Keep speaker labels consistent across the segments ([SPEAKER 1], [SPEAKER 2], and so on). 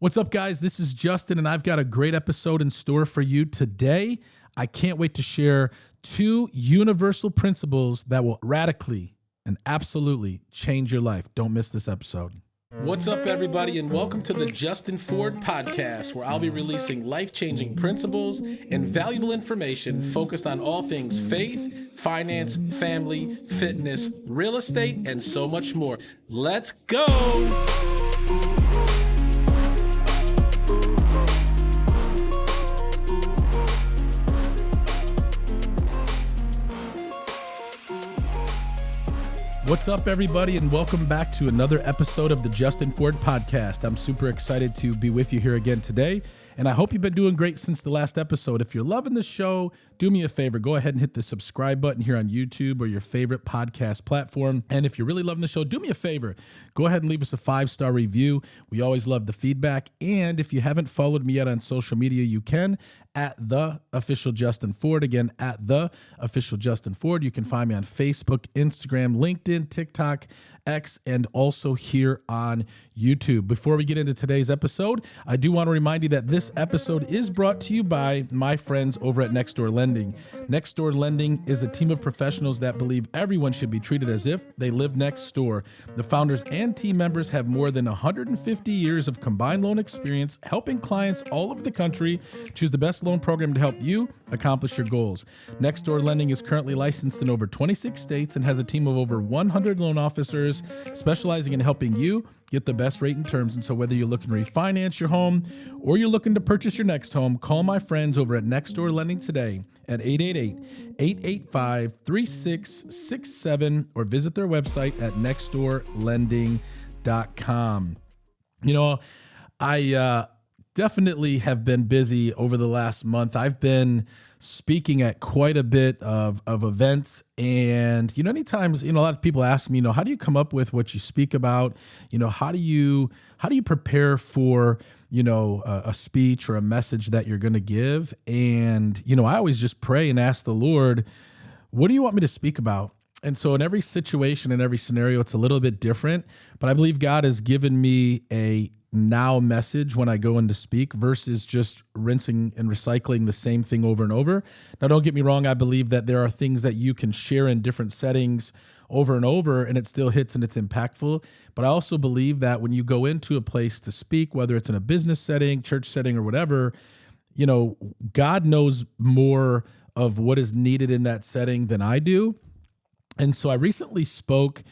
[SPEAKER 1] What's up, guys? This is Justin, and I've got a great episode in store for you today. I can't wait to share two universal principles that will radically and absolutely change your life. Don't miss this episode. What's up, everybody, and welcome to the Justin Ford Podcast, where I'll be releasing life-changing principles and valuable information focused on all things faith, finance, family, fitness, real estate, and so much more. Let's go! What's up, everybody, and welcome back to another episode of the Justin Ford Podcast. I'm super excited to be with you here again today, and I hope you've been doing great since the last episode. If you're loving the show, do me a favor. Go ahead and hit the subscribe button here on YouTube or your favorite podcast platform. And if you're really loving the show, do me a favor. Go ahead and leave us a 5-star review. We always love the feedback. And if you haven't followed me yet on social media, you can at The Official Justin Ford. Again, at The Official Justin Ford. You can find me on Facebook, Instagram, LinkedIn, TikTok, X, and also here on YouTube. Before we get into today's episode, I do want to remind you that this episode is brought to you by my friends over at Nextdoor Lending. Nextdoor Lending is a team of professionals that believe everyone should be treated as if they live next door. The founders and team members have more than 150 years of combined loan experience helping clients all over the country choose the best loan program to help you accomplish your goals. Nextdoor Lending is currently licensed in over 26 states and has a team of over 100 loan officers specializing in helping you get the best rate and terms. And so whether you're looking to refinance your home or you're looking to purchase your next home, call my friends over at Nextdoor Lending today at 888-885-3667 or visit their website at nextdoorlending.com. You know, I definitely have been busy over the last month. I've been speaking at quite a bit of events. And, anytime, a lot of people ask me, how do you come up with what you speak about? How do you prepare for, a speech or a message that you're going to give? And, I always just pray and ask the Lord, what do you want me to speak about? And so in every situation, in every scenario, it's a little bit different, but I believe God has given me a now message when I go in to speak versus just rinsing and recycling the same thing over and over. Now, don't get me wrong. I believe that there are things that you can share in different settings over and over and it still hits and it's impactful. But I also believe that when you go into a place to speak, whether it's in a business setting, church setting, or whatever, God knows more of what is needed in that setting than I do. And so I recently spoke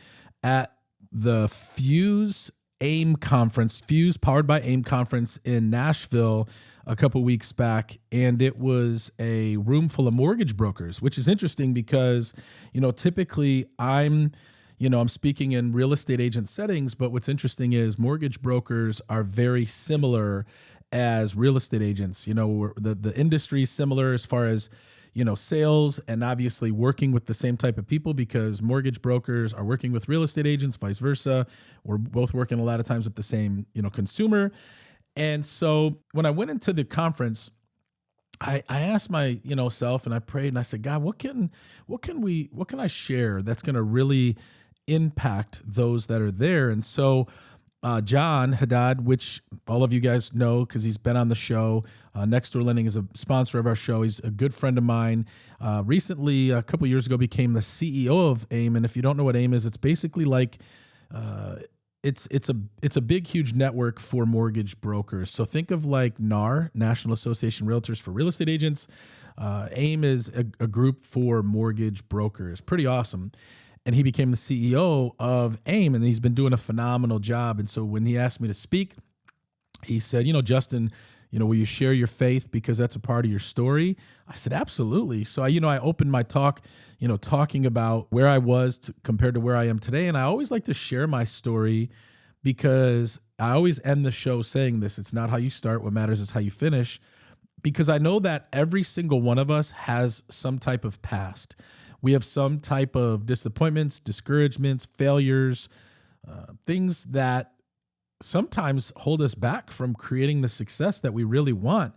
[SPEAKER 1] at the Fuse powered by AIM conference in Nashville a couple weeks back. And it was a room full of mortgage brokers, which is interesting because, typically I'm speaking in real estate agent settings, but what's interesting is mortgage brokers are very similar as real estate agents. The industry is similar as far as sales and obviously working with the same type of people because mortgage brokers are working with real estate agents, vice versa. We're both working a lot of times with the same, consumer. And so when I went into the conference, I asked my, self and I prayed and I said, God, what can I share that's going to really impact those that are there? And so John Haddad, which all of you guys know because he's been on the show. Nextdoor Lending is a sponsor of our show. He's a good friend of mine. Recently, a couple years ago, became the CEO of AIM. And if you don't know what AIM is, it's basically like it's a big, huge network for mortgage brokers. So think of like NAR, National Association of Realtors for Real Estate Agents. AIM is a group for mortgage brokers. Pretty awesome. And he became the CEO of AIM, and he's been doing a phenomenal job. And so when he asked me to speak, he said, Justin, will you share your faith because that's a part of your story? I said, absolutely. So I opened my talk, talking about where I was compared to where I am today. And I always like to share my story because I always end the show saying this. It's not how you start. What matters is how you finish. Because I know that every single one of us has some type of past. We have some type of disappointments, discouragements, failures, things that sometimes hold us back from creating the success that we really want.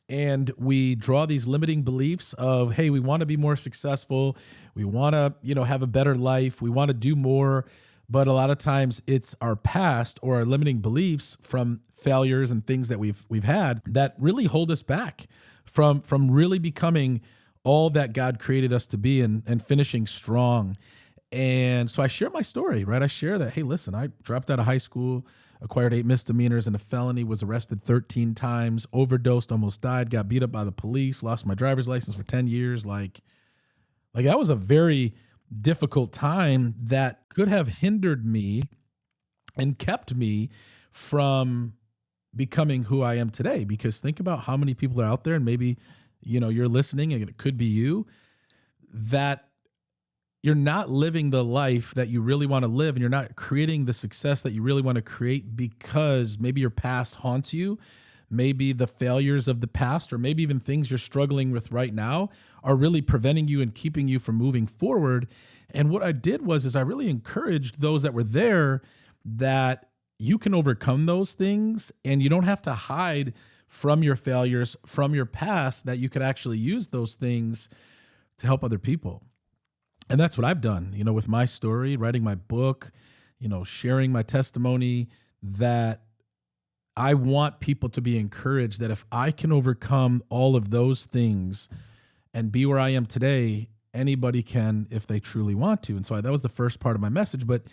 [SPEAKER 1] And we draw these limiting beliefs of, hey, we want to be more successful. We want to, have a better life. We want to do more. but a lot of times it's our past or our limiting beliefs from failures and things that we've had that really hold us back from really becoming all that God created us to be and finishing strong. And so I share my story, right? I share that, hey, listen, I dropped out of high school, acquired 8 misdemeanors and a felony, was arrested 13 times, overdosed, almost died, got beat up by the police, lost my driver's license for 10 years. Like that was a very difficult time that could have hindered me and kept me from becoming who I am today. Because think about how many people are out there, and maybe, you're listening and it could be you, that you're not living the life that you really want to live, and you're not creating the success that you really want to create because maybe your past haunts you. Maybe the failures of the past, or maybe even things you're struggling with right now, are really preventing you and keeping you from moving forward. And what I did is I really encouraged those that were there that you can overcome those things, and you don't have to hide from your failures, from your past, that you could actually use those things to help other people. And that's what I've done, with my story, writing my book, sharing my testimony, that I want people to be encouraged that if I can overcome all of those things and be where I am today, anybody can if they truly want to. And so that was the first part of my message. But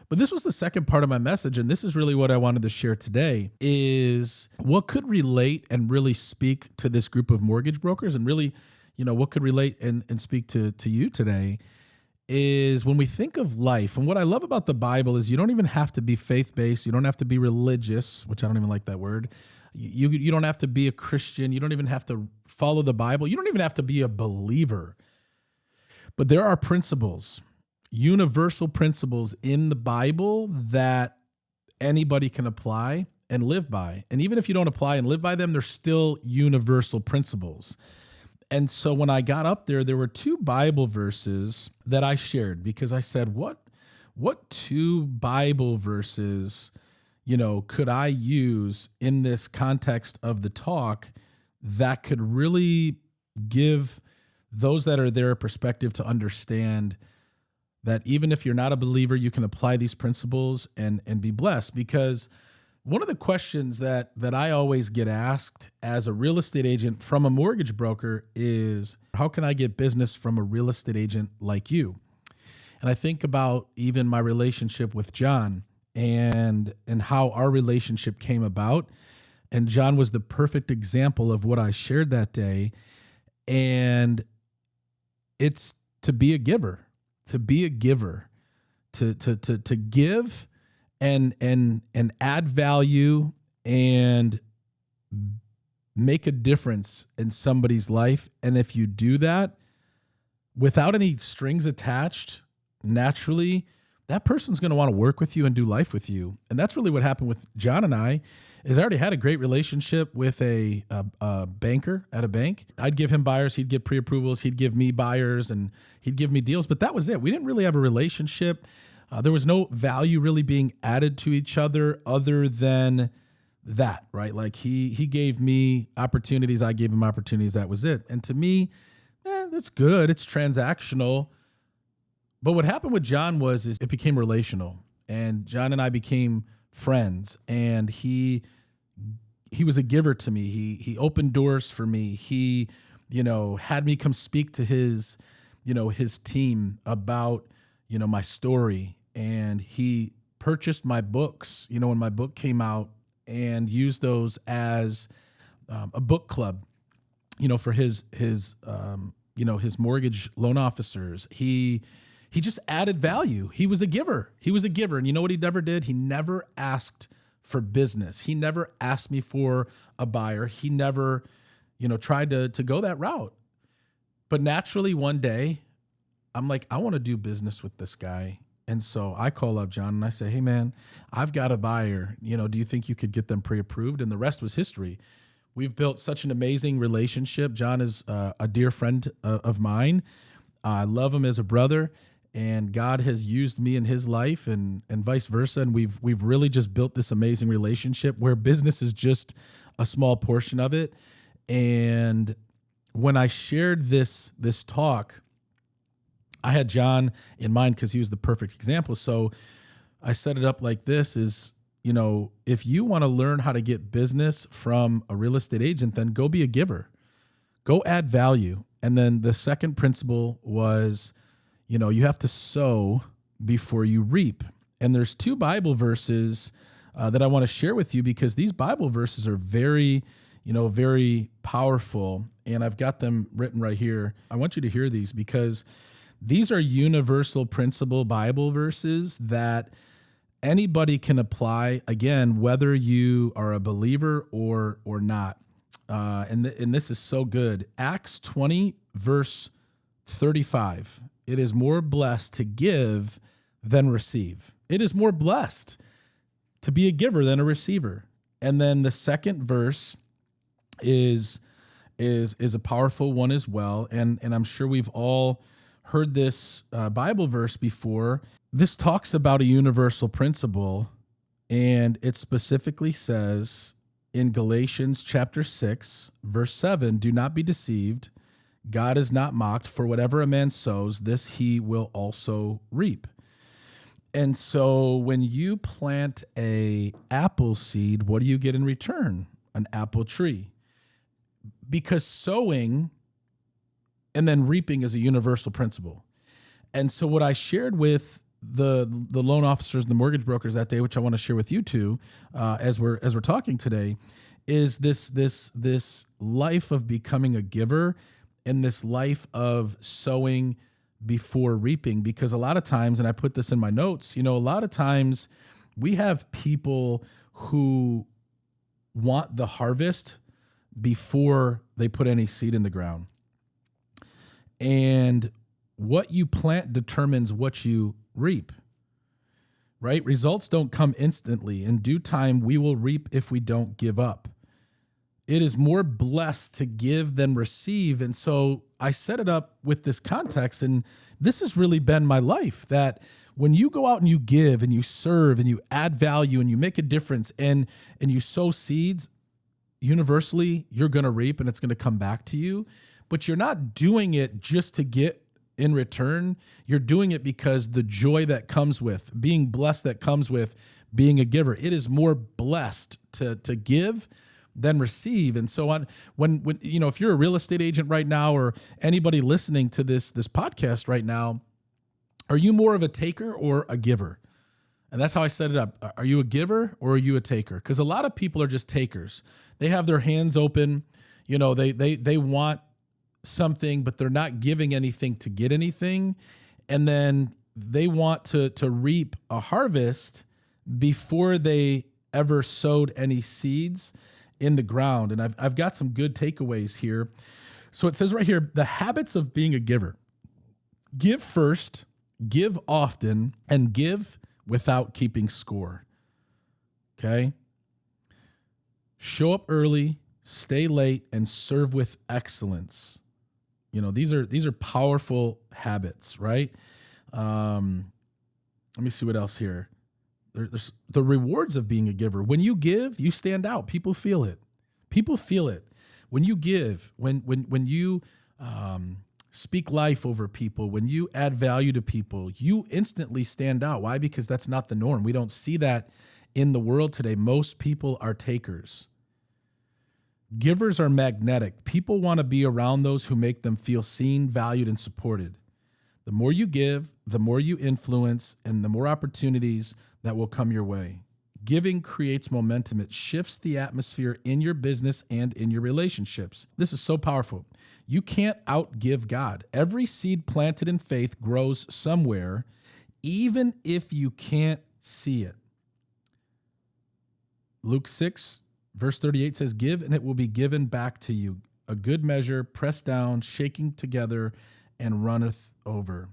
[SPEAKER 1] this was the second part of my message, and this is really what I wanted to share today, is what could relate and really speak to this group of mortgage brokers, and really, what could relate and speak to you today, is when we think of life. And what I love about the Bible is you don't even have to be faith-based. You don't have to be religious, which I don't even like that word. You don't have to be a Christian. You don't even have to follow the Bible. You don't even have to be a believer. But there are principles, universal principles in the Bible that anybody can apply and live by. And even if you don't apply and live by them, they're still universal principles. And so when I got up there were 2 Bible verses that I shared, because I said, what 2 Bible verses, could I use in this context of the talk that could really give those that are there a perspective to understand that even if you're not a believer, you can apply these principles and be blessed. Because one of the questions that I always get asked as a real estate agent from a mortgage broker is, how can I get business from a real estate agent like you? And I think about even my relationship with John and how our relationship came about. And John was the perfect example of what I shared that day. And it's to be a giver, to give and add value and make a difference in somebody's life. And if you do that without any strings attached, naturally, that person's going to want to work with you and do life with you. And that's really what happened with John and I. Is I already had a great relationship with a banker at a bank. I'd give him buyers, he'd get pre-approvals, he'd give me buyers, and he'd give me deals. But that was it. We didn't really have a relationship. There was no value really being added to each other than that, right? Like he gave me opportunities, I gave him opportunities. That was it. And to me, that's good. It's transactional. But what happened with John is it became relational, and John and I became friends, and he was a giver to me. He opened doors for me. He, had me come speak to his team about, my story. And he purchased my books, when my book came out, and used those as a book club, for his mortgage loan officers. He just added value. He was a giver. And you know what he never did? He never asked for business. He never asked me for a buyer. He never, tried to go that route. But naturally, one day, I'm like, I want to do business with this guy. And so I call up John and I say, hey, man, I've got a buyer. Do you think you could get them pre-approved? And the rest was history. We've built such an amazing relationship. John is a dear friend of mine. I love him as a brother. And God has used me in his life and vice versa. And we've really just built this amazing relationship where business is just a small portion of it. And when I shared this talk, I had John in mind because he was the perfect example. So I set it up like this is, if you want to learn how to get business from a real estate agent, then go be a giver, go add value. And then the second principle was, you have to sow before you reap. And there's two Bible verses that I want to share with you because these Bible verses are very, very powerful. And I've got them written right here. I want you to hear these because these are universal principle Bible verses that anybody can apply, again, whether you are a believer or not. And this is so good. Acts 20, verse 35. It is more blessed to give than receive. It is more blessed to be a giver than a receiver. And then the second verse is a powerful one as well. And I'm sure we've all heard this Bible verse before. This talks about a universal principle, and it specifically says in Galatians chapter 6, verse 7, do not be deceived. God is not mocked, for whatever a man sows, this he will also reap. And so when you plant a apple seed, what do you get in return? An apple tree. Because sowing and then reaping is a universal principle. And so what I shared with the loan officers and the mortgage brokers that day, which I want to share with you too, as we're talking today, is this life of becoming a giver and this life of sowing before reaping. Because a lot of times, and I put this in my notes, a lot of times we have people who want the harvest before they put any seed in the ground. And what you plant determines what you reap, right? Results don't come instantly. In due time, we will reap if we don't give up. It is more blessed to give than receive. And so I set it up with this context, and this has really been my life, that when you go out and you give and you serve and you add value and you make a difference and you sow seeds, universally, you're going to reap and it's going to come back to you. But you're not doing it just to get in return. You're doing it because the joy that comes with being blessed, that comes with being a giver. It is more blessed to give than receive. And so on, when if you're a real estate agent right now, or anybody listening to this podcast right now, are you more of a taker or a giver? And that's how I set it up. Are you a giver or are you a taker? Because a lot of people are just takers. They have their hands open. They want something, but they're not giving anything to get anything. And then they want to reap a harvest before they ever sowed any seeds in the ground. And I've got some good takeaways here. So it says right here, the habits of being a giver: give first, give often, and give without keeping score. Okay? Show up early, stay late, and serve with excellence. These are powerful habits, right? Let me see what else here. There's the rewards of being a giver. When you give, you stand out. People feel it. People feel it. When you give, when you speak life over people, when you add value to people, you instantly stand out. Why? Because that's not the norm. We don't see that in the world today. Most people are takers. Givers are magnetic. People want to be around those who make them feel seen, valued, and supported. The more you give, the more you influence, and the more opportunities that will come your way. Giving creates momentum. It shifts the atmosphere in your business and in your relationships. This is so powerful. You can't outgive God. Every seed planted in faith grows somewhere, even if you can't see it. Luke 6, verse 38 says, give and it will be given back to you. A good measure, pressed down, shaking together, and runneth over.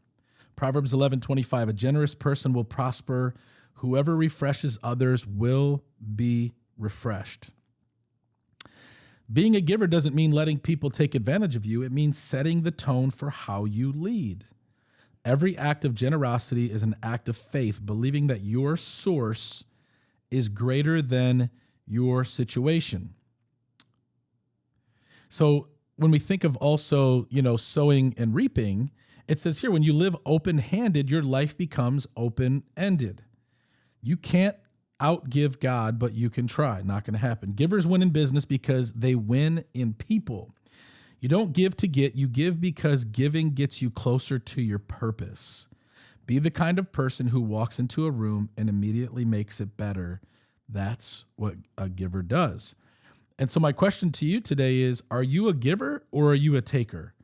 [SPEAKER 1] Proverbs 11:25, a generous person will prosper. Whoever refreshes others will be refreshed. Being a giver doesn't mean letting people take advantage of you. It means setting the tone for how you lead. Every act of generosity is an act of faith, believing that your source is greater than your situation. So when we think of also, sowing and reaping, it says here, when you live open-handed, your life becomes open-ended. You can't outgive God, but you can try. Not going to happen. Givers win in business because they win in people. You don't give to get, you give because giving gets you closer to your purpose. Be the kind of person who walks into a room and immediately makes it better. That's what a giver does. And so my question to you today is, are you a giver or are you a taker?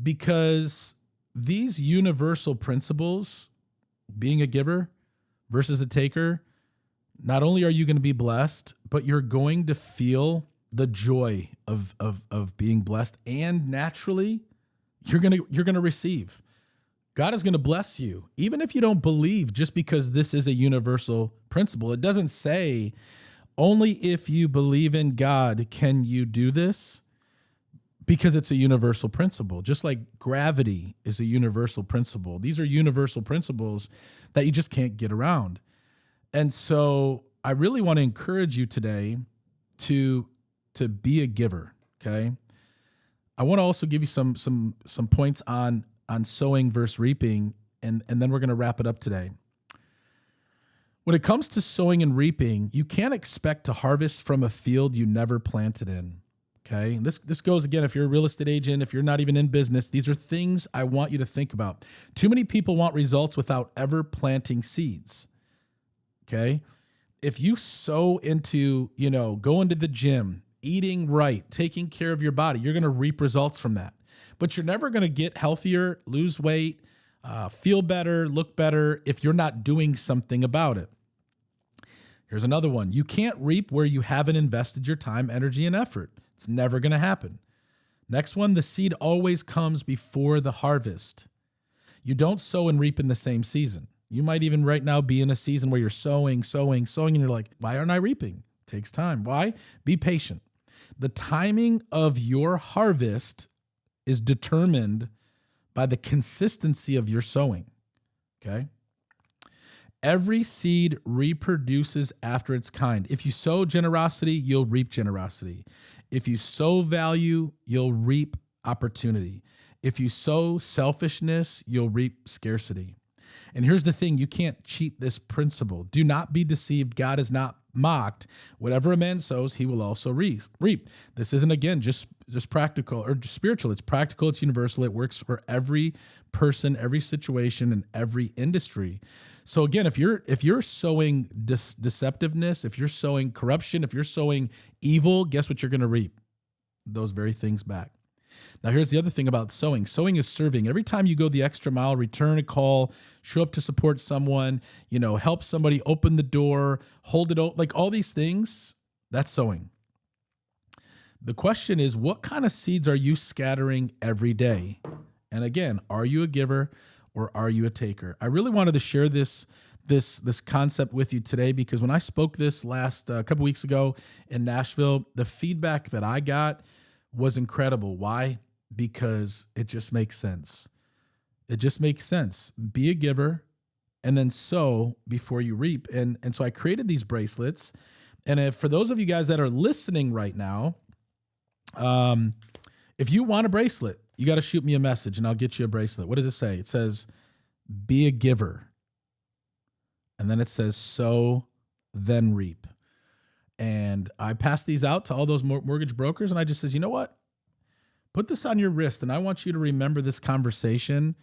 [SPEAKER 1] Because these universal principles, being a giver versus a taker, not only are you going to be blessed, but you're going to feel the joy of being blessed, and naturally you're going to receive. God is going to bless you, even if you don't believe, just because this is a universal principle. It doesn't say only if you believe in God can you do this, because it's a universal principle. Just like gravity is a universal principle. These are universal principles that you just can't get around. And so I really want to encourage you today to be a giver, okay? I want to also give you some points on sowing versus reaping, and then we're going to wrap it up today. When it comes to sowing and reaping, you can't expect to harvest from a field you never planted in, okay? This goes, again, if you're a real estate agent, if you're not even in business, these are things I want you to think about. Too many people want results without ever planting seeds, okay? If you sow into, going to the gym, eating right, taking care of your body, you're going to reap results from that. But you're never going to get healthier, lose weight, feel better, look better if you're not doing something about it. Here's another one. You can't reap where you haven't invested your time, energy, and effort. It's never going to happen. Next one, the seed always comes before the harvest. You don't sow and reap in the same season. You might even right now be in a season where you're sowing, and you're like, why aren't I reaping? It takes time. Why? Be patient. The timing of your harvest is determined by the consistency of your sowing, okay? Every seed reproduces after its kind. If you sow generosity, you'll reap generosity. If you sow value, you'll reap opportunity. If you sow selfishness, you'll reap scarcity. And here's the thing, you can't cheat this principle. Do not be deceived. God is not mocked. Whatever a man sows, he will also reap. This isn't, again, just practical or just spiritual. It's practical. It's universal. It works for every person, every situation, and every industry. So again, if you're sowing deceptiveness, if you're sowing corruption, if you're sowing evil, guess what you're going to reap? Those very things back. Now, here's the other thing about sowing. Sowing is serving. Every time you go the extra mile, return a call, show up to support someone, help somebody, open the door, hold it open, like all these things, that's sowing. The question is, what kind of seeds are you scattering every day? And again, are you a giver or are you a taker? I really wanted to share this concept with you today because when I spoke this last couple weeks ago in Nashville, the feedback that I got was incredible. Why? Because it just makes sense. It just makes sense. Be a giver and then sow before you reap. And so I created these bracelets. And for those of you guys that are listening right now, if you want a bracelet, you got to shoot me a message and I'll get you a bracelet. What does it say? It says, be a giver. And then it says, sow, then reap. And I passed these out to all those mortgage brokers. And I just says, you know what? Put this on your wrist. And I want you to remember this conversation.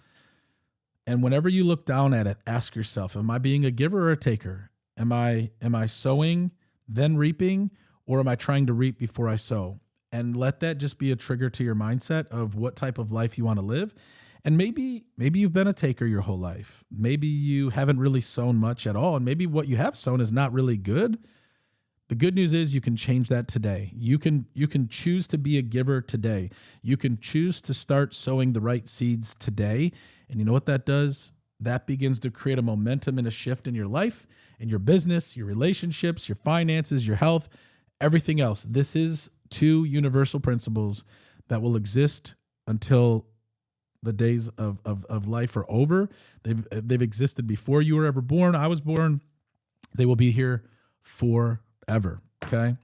[SPEAKER 1] And whenever you look down at it, ask yourself, am I being a giver or a taker? Am I sowing, then reaping, or am I trying to reap before I sow? And let that just be a trigger to your mindset of what type of life you want to live. And maybe you've been a taker your whole life. Maybe you haven't really sown much at all. And maybe what you have sown is not really good. The good news is you can change that today. You can choose to be a giver today. You can choose to start sowing the right seeds today. And you know what that does? That begins to create a momentum and a shift in your life, in your business, your relationships, your finances, your health, everything else. This is two universal principles that will exist until the days of life are over. They've existed before you were ever born. I was born. They will be here forever. Okay?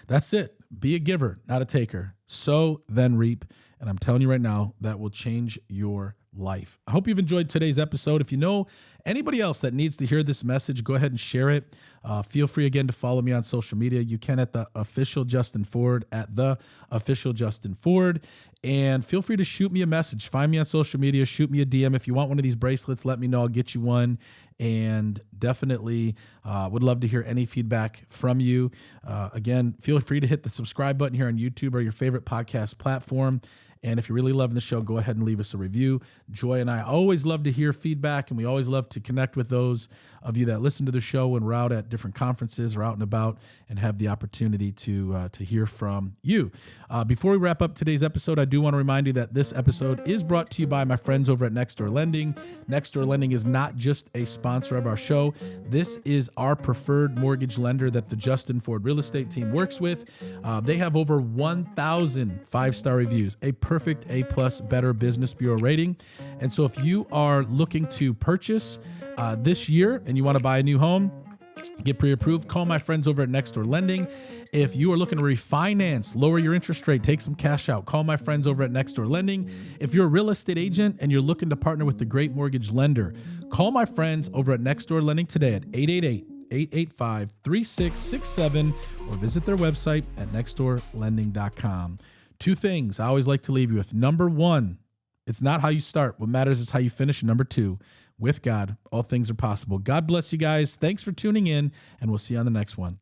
[SPEAKER 1] That's it. Be a giver, not a taker. Sow, then reap. And I'm telling you right now, that will change your life. I hope you've enjoyed today's episode. If you know anybody else that needs to hear this message, go ahead and share it. Feel free again to follow me on social media. You can at the official Justin Ford, at the official Justin Ford. And feel free to shoot me a message. Find me on social media, shoot me a DM. If you want one of these bracelets, let me know. I'll get you one. And definitely would love to hear any feedback from you. Again, feel free to hit the subscribe button here on YouTube or your favorite podcast platform. And if you're really loving the show, go ahead and leave us a review. Joy and I always love to hear feedback, and we always love to connect with those of you that listen to the show when we're out at different conferences or out and about and have the opportunity to hear from you. Before we wrap up today's episode, I do want to remind you that this episode is brought to you by my friends over at Nextdoor Lending. Nextdoor Lending is not just a sponsor of our show. This is our preferred mortgage lender that the Justin Ford real estate team works with. They have over 1,000 five-star reviews, a perfect A+ Better Business Bureau rating. And so if you are looking to purchase this year and you want to buy a new home, get pre-approved, call my friends over at Nextdoor Lending. If you are looking to refinance, lower your interest rate, take some cash out, call my friends over at Nextdoor Lending. If you're a real estate agent and you're looking to partner with the great mortgage lender, call my friends over at Nextdoor Lending today at 888-885-3667 or visit their website at nextdoorlending.com. Two things I always like to leave you with. Number one, it's not how you start. What matters is how you finish. And number two, with God, all things are possible. God bless you guys. Thanks for tuning in, and we'll see you on the next one.